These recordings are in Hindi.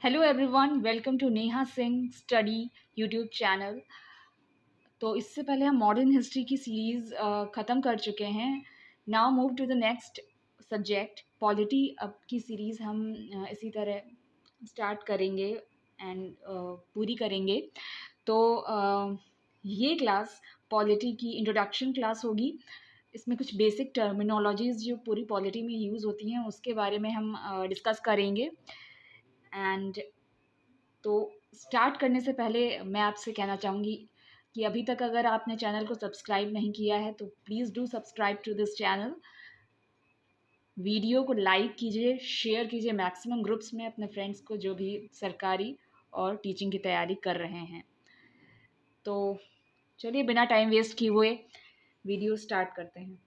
Hello everyone, welcome to Neha Singh study YouTube channel. तो इससे पहले हम मॉडर्न हिस्ट्री की सीरीज़ ख़त्म कर चुके हैं। Now move to the next subject polity. अब की सीरीज़ हम इसी तरह स्टार्ट करेंगे एंड पूरी करेंगे। तो ये क्लास पॉलिटी की इंट्रोडक्शन क्लास होगी। इसमें कुछ बेसिक टर्मिनोलॉजीज़ जो पूरी पॉलिटी में यूज़ होती हैं उसके बारे में हम डिस्कस करेंगे। एंड तो स्टार्ट करने से पहले मैं आपसे कहना चाहूँगी कि अभी तक अगर आपने चैनल को सब्सक्राइब नहीं किया है तो please do subscribe to this channel. Video को लाइक कीजिए, शेयर कीजिए मैक्सिमम ग्रुप्स में अपने फ्रेंड्स को जो भी सरकारी और टीचिंग की तैयारी कर रहे हैं। तो चलिए बिना टाइम वेस्ट किए हुए वीडियो स्टार्ट करते हैं।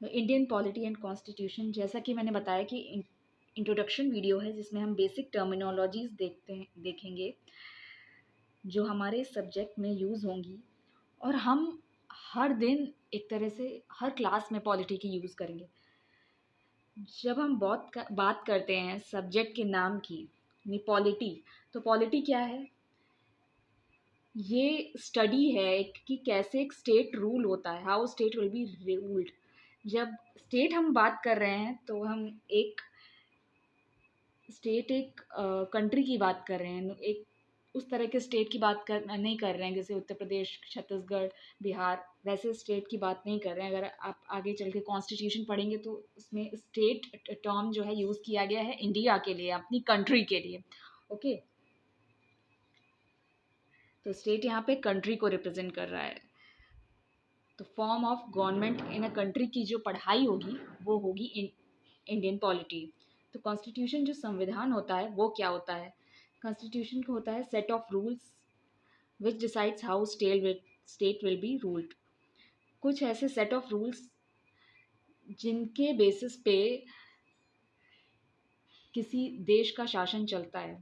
इंडियन पॉलिटी एंड कॉन्स्टिट्यूशन, जैसा कि मैंने बताया कि इंट्रोडक्शन वीडियो है जिसमें हम बेसिक टर्मिनोलॉजीज देखेंगे जो हमारे सब्जेक्ट में यूज़ होंगी, और हम हर दिन एक तरह से हर क्लास में पॉलिटी की यूज़ करेंगे। जब हम बात करते हैं सब्जेक्ट के नाम की पॉलिटी, तो पॉलिटी क्या है? ये स्टडी है कि कैसे एक स्टेट रूल होता है, how state will be ruled. जब स्टेट हम बात कर रहे हैं तो हम एक कंट्री की बात कर रहे हैं, एक उस तरह के स्टेट की बात नहीं कर रहे हैं जैसे उत्तर प्रदेश, छत्तीसगढ़, बिहार, वैसे स्टेट की बात नहीं कर रहे हैं। अगर आप आगे चल के कॉन्स्टिट्यूशन पढ़ेंगे तो उसमें स्टेट टर्म जो है यूज़ किया गया है इंडिया के लिए, अपनी कंट्री के लिए। ओके, तो स्टेट यहाँ पे कंट्री को रिप्रेजेंट कर रहा है। तो form of government in a country की जो पढ़ाई होगी वो होगी इंडियन पॉलिटी। तो कॉन्स्टिट्यूशन जो संविधान होता है वो क्या होता है? कॉन्स्टिट्यूशन को होता है set of rules which decides how state will be ruled. कुछ ऐसे सेट ऑफ रूल्स जिनके बेसिस पे किसी देश का शासन चलता है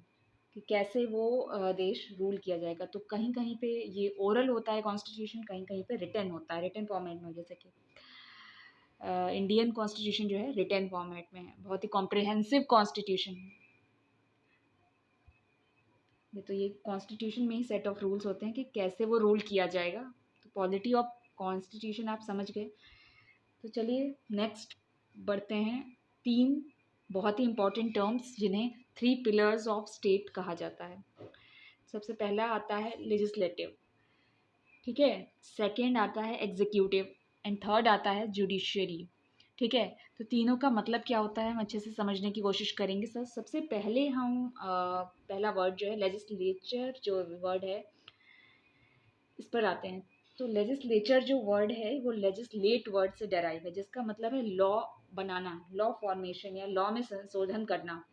कि कैसे वो देश रूल किया जाएगा। तो कहीं कहीं पे ये ओरल होता है कॉन्स्टिट्यूशन, कहीं कहीं पे रिटन होता है, रिटन फॉर्मेट में। जैसे कि इंडियन कॉन्स्टिट्यूशन जो है रिटन फॉर्मेट में है, बहुत ही कॉम्प्रिहेंसिव कॉन्स्टिट्यूशन है ये। तो ये कॉन्स्टिट्यूशन में ही सेट ऑफ रूल्स होते हैं कि कैसे वो रूल किया जाएगा। तो पॉलिटी ऑफ कॉन्स्टिट्यूशन आप समझ गए। तो चलिए नेक्स्ट बढ़ते हैं। तीन बहुत ही इंपॉर्टेंट टर्म्स जिन्हें थ्री पिलर्स ऑफ स्टेट कहा जाता है। सबसे पहला आता है लेजिस्लेटिव, ठीक है। सेकंड आता है एग्जीक्यूटिव एंड थर्ड आता है जुडिशियरी, ठीक है। तो तीनों का मतलब क्या होता है हम अच्छे से समझने की कोशिश करेंगे। सर सबसे पहले हम पहला वर्ड जो है लेजिस्लेचर जो वर्ड है इस पर आते हैं। तो लेजिस्लेचर जो वर्ड है वो लेजिस्लेट वर्ड से डेराइव है जिसका मतलब है लॉ बनाना, लॉ फॉर्मेशन या लॉ में संशोधन करना।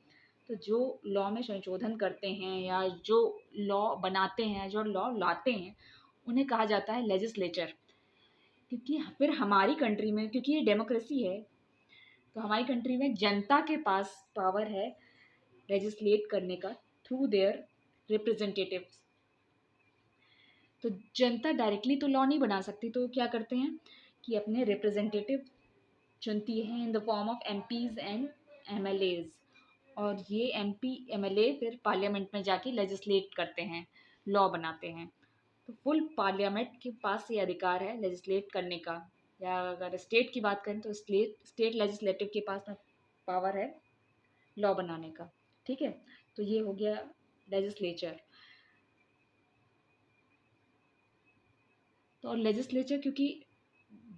तो जो लॉ में संशोधन करते हैं या जो लॉ बनाते हैं, जो लॉ लाते हैं, उन्हें कहा जाता है लेजिस्लेचर। क्योंकि फिर हमारी कंट्री में, क्योंकि ये डेमोक्रेसी है, तो हमारी कंट्री में जनता के पास पावर है लेजिस्लेट करने का थ्रू देयर रिप्रेजेंटेटिव्स। तो जनता डायरेक्टली तो लॉ नहीं बना सकती, तो क्या करते हैं कि अपने रिप्रेजेंटेटिव चुनती है in the form of MPs and MLAs. और ये एमपी एमएलए फिर पार्लियामेंट में जाके लेजिस्लेट करते हैं, लॉ बनाते हैं। तो फुल पार्लियामेंट के पास ये अधिकार है लेजिस्लेट करने का। या अगर स्टेट की बात करें तो स्टेट लेजिस्लेटिव के पास में पावर है लॉ बनाने का, ठीक है। तो ये हो गया लेजिस्लेचर। तो और लेजिस्लेचर क्योंकि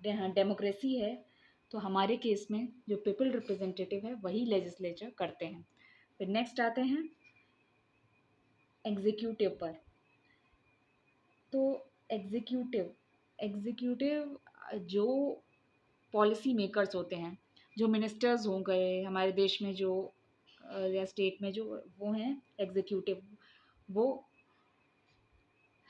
डेमोक्रेसी है, तो हमारे केस में जो पीपल रिप्रेजेंटेटिव है वही लेजिस्लेचर करते हैं। फिर नेक्स्ट आते हैं एग्जीक्यूटिव पर। तो एग्जीक्यूटिव एग्जीक्यूटिव जो पॉलिसी मेकर्स होते हैं, जो मिनिस्टर्स हो गए हमारे देश में, जो या स्टेट में जो वो हैं एग्जीक्यूटिव, वो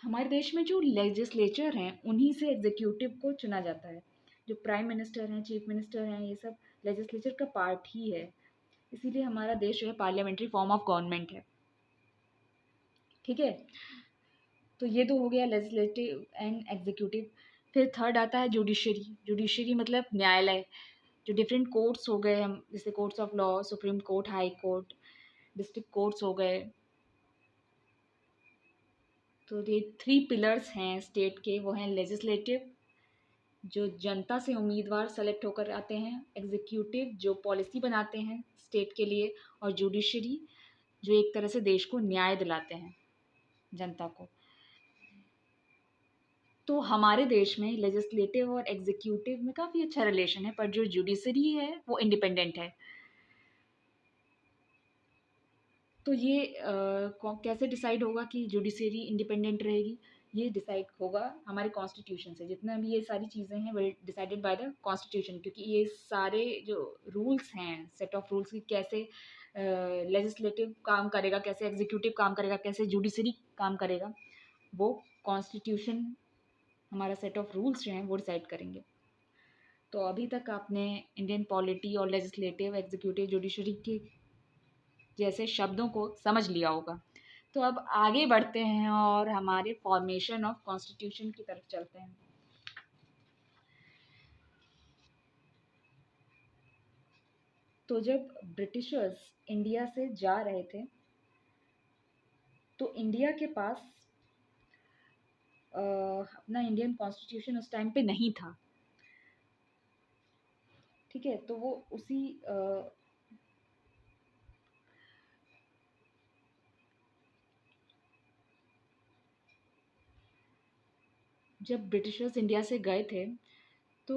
हमारे देश में जो लेजिस्लेचर हैं उन्हीं से एग्जीक्यूटिव को चुना जाता है। जो प्राइम मिनिस्टर हैं, चीफ मिनिस्टर हैं, ये सब लेजिस्लेचर का पार्ट ही है। इसीलिए हमारा देश जो है पार्लियामेंट्री फॉर्म ऑफ गवर्नमेंट है, ठीक है। तो ये तो हो गया लेजिस्लेटिव एंड एग्जीक्यूटिव। फिर थर्ड आता है जुडिशरी। जुडिशरी मतलब न्यायालय। जो डिफरेंट कोर्ट्स हो गए, हम जैसे courts of law, supreme court, high court, district courts हो गए। तो ये 3 पिलर्स हैं स्टेट के, वो हैं लेजिस्लेटिव जो जनता से उम्मीदवार सेलेक्ट होकर आते हैं, एग्जीक्यूटिव जो पॉलिसी बनाते हैं स्टेट के लिए, और जुडिशरी जो एक तरह से देश को न्याय दिलाते हैं जनता को। तो हमारे देश में लेजिस्लेटिव और एग्जीक्यूटिव में काफ़ी अच्छा रिलेशन है, पर जो जुडिशरी है वो इंडिपेंडेंट है। तो ये कैसे डिसाइड होगा कि जुडिशरी इंडिपेंडेंट रहेगी? ये डिसाइड होगा हमारे कॉन्स्टिट्यूशन से। जितना भी ये सारी चीज़ें हैं वो डिसाइडेड बाय द कॉन्स्टिट्यूशन, क्योंकि ये सारे जो रूल्स हैं, सेट ऑफ रूल्स की कैसे लेजिस्लेटिव काम करेगा, कैसे एग्जीक्यूटिव काम करेगा, कैसे जुडिशरी काम करेगा, वो कॉन्स्टिट्यूशन हमारा सेट ऑफ रूल्स जो हैं वो डिसाइड करेंगे। तो अभी तक आपने इंडियन पॉलिटी और लेजिस्लेटिव, एग्जीक्यूटिव, जुडिशरी के जैसे शब्दों को समझ लिया होगा। तो अब आगे बढ़ते हैं और हमारे फॉर्मेशन ऑफ कॉन्स्टिट्यूशन की तरफ चलते हैं। तो जब ब्रिटिशर्स इंडिया से जा रहे थे तो इंडिया के पास अपना इंडियन कॉन्स्टिट्यूशन उस टाइम पे नहीं था। ठीक है, तो वो उसी जब ब्रिटिशर्स इंडिया से गए थे तो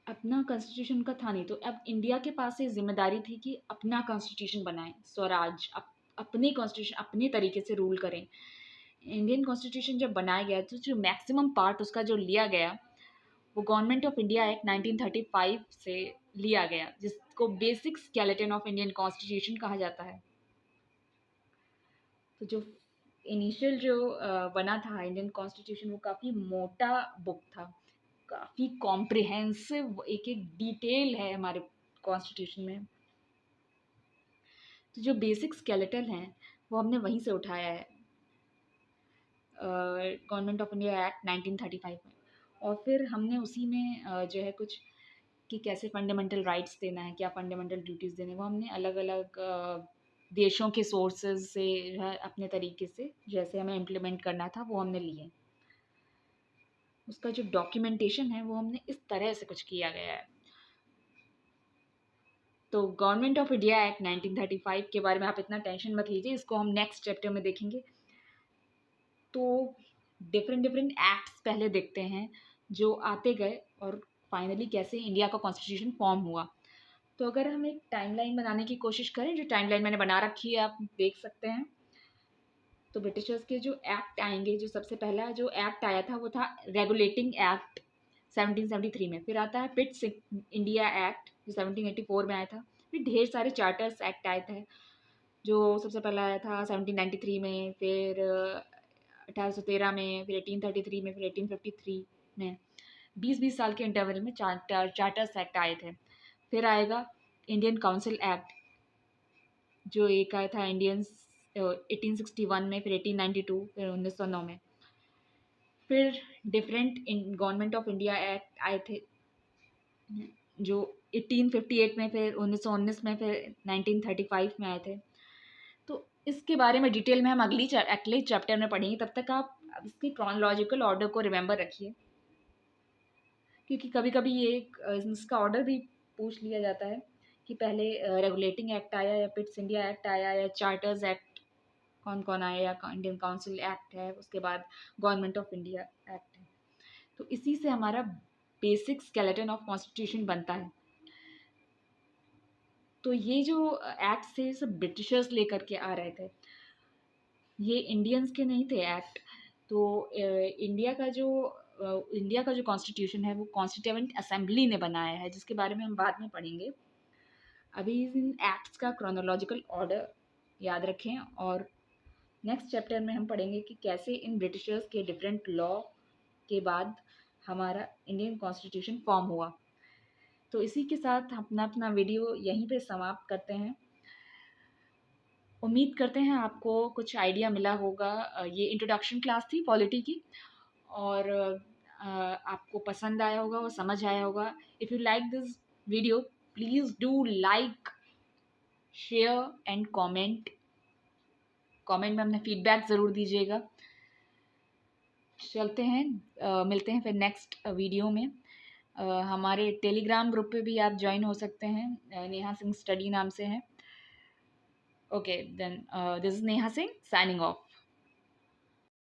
अपना कॉन्स्टिट्यूशन उनका था नहीं, तो अब इंडिया के पास ये जिम्मेदारी थी कि अपना कॉन्स्टिट्यूशन बनाएं, स्वराज, अपने कॉन्स्टिट्यूशन अपने तरीके से रूल करें। इंडियन कॉन्स्टिट्यूशन जब बनाया गया तो जो मैक्सिमम पार्ट उसका जो लिया गया वो गवर्नमेंट ऑफ इंडिया एक्ट 1935 से लिया गया, जिसको basic skeleton of Indian constitution कहा जाता है। तो जो इनिशियल जो बना था इंडियन कॉन्स्टिट्यूशन वो काफ़ी मोटा बुक था, काफ़ी कॉम्प्रिहेंसिव, एक एक डिटेल है हमारे कॉन्स्टिट्यूशन में। तो जो बेसिक स्केलेटन है वो हमने वहीं से उठाया है, गवर्नमेंट ऑफ इंडिया एक्ट 1935 में। और फिर हमने उसी में जो है कुछ कि कैसे फंडामेंटल राइट्स देना है, क्या फंडामेंटल ड्यूटीज़ देने, वो हमने अलग अलग देशों के सोर्सेज से जो है अपने तरीके से जैसे हमें इम्प्लीमेंट करना था वो हमने लिए। उसका जो डॉक्यूमेंटेशन है वो हमने इस तरह से कुछ किया गया है। तो गवर्नमेंट ऑफ इंडिया एक्ट 1935 के बारे में आप इतना टेंशन मत लीजिए, इसको हम नेक्स्ट चैप्टर में देखेंगे। तो डिफरेंट डिफरेंट एक्ट्स पहले देखते हैं जो आते गए और फाइनली कैसे इंडिया का कॉन्स्टिट्यूशन फॉर्म हुआ। तो अगर हम एक टाइमलाइन बनाने की कोशिश करें, जो टाइमलाइन मैंने बना रखी है आप देख सकते हैं। तो ब्रिटिशर्स के जो एक्ट आएंगे, जो सबसे पहला जो एक्ट आया था वो था रेगुलेटिंग एक्ट 1773 में। फिर आता है पिट्स इंडिया एक्ट जो 1784 में आया था। फिर ढेर सारे चार्टर्स एक्ट आए थे, जो सबसे पहला आया था 1793 में, फिर 1813 में, फिर 1833 में, फिर 1853 में। 20-20 साल के इंटरवल में चार्टर्स एक्ट आए थे। फिर आएगा इंडियन काउंसिल एक्ट जो एक आया था इंडियन 1861 में, फिर 1892, फिर 1909 में। फिर different government of India act आए थे जो 1858 में, फिर 1919 में, फिर 1935 में आए थे। तो इसके बारे में डिटेल में हम अगले चैप्टर में पढ़ेंगे। तब तक आप इसकी क्रोनोलॉजिकल ऑर्डर को रिमेंबर रखिए, क्योंकि कभी कभी ये इसका ऑर्डर भी पूछ लिया जाता है कि पहले रेगुलेटिंग एक्ट आया या पिट्स इंडिया एक्ट आया या चार्टर्स एक्ट कौन कौन आया, या इंडियन काउंसिल एक्ट है, उसके बाद गवर्नमेंट ऑफ इंडिया एक्ट है। तो इसी से हमारा बेसिक स्केलेटन ऑफ कॉन्स्टिट्यूशन बनता है। तो ये जो एक्ट थे सब ब्रिटिशर्स लेकर के आ रहे थे, ये इंडियंस के नहीं थे एक्ट। तो इंडिया का जो कॉन्स्टिट्यूशन है वो कॉन्स्टिट्यूएंट असेंबली ने बनाया है, जिसके बारे में हम बाद में पढ़ेंगे। अभी इन एक्ट्स का क्रोनोलॉजिकल ऑर्डर याद रखें, और नेक्स्ट चैप्टर में हम पढ़ेंगे कि कैसे इन ब्रिटिशर्स के डिफरेंट लॉ के बाद हमारा इंडियन कॉन्स्टिट्यूशन फॉर्म हुआ। तो इसी के साथ अपना अपना वीडियो यहीं पे समाप्त करते हैं। उम्मीद करते हैं आपको कुछ आइडिया मिला होगा। ये इंट्रोडक्शन क्लास थी पॉलिटी की, और आपको पसंद आया होगा और समझ आया होगा। If you like this video, please do like, share and comment. Comment में अपने फीडबैक ज़रूर दीजिएगा। चलते हैं, मिलते हैं फिर नेक्स्ट वीडियो में। हमारे टेलीग्राम ग्रुप पे भी आप ज्वाइन हो सकते हैं, नेहा सिंह स्टडी नाम से है। Okay then, this is Neha Singh signing of.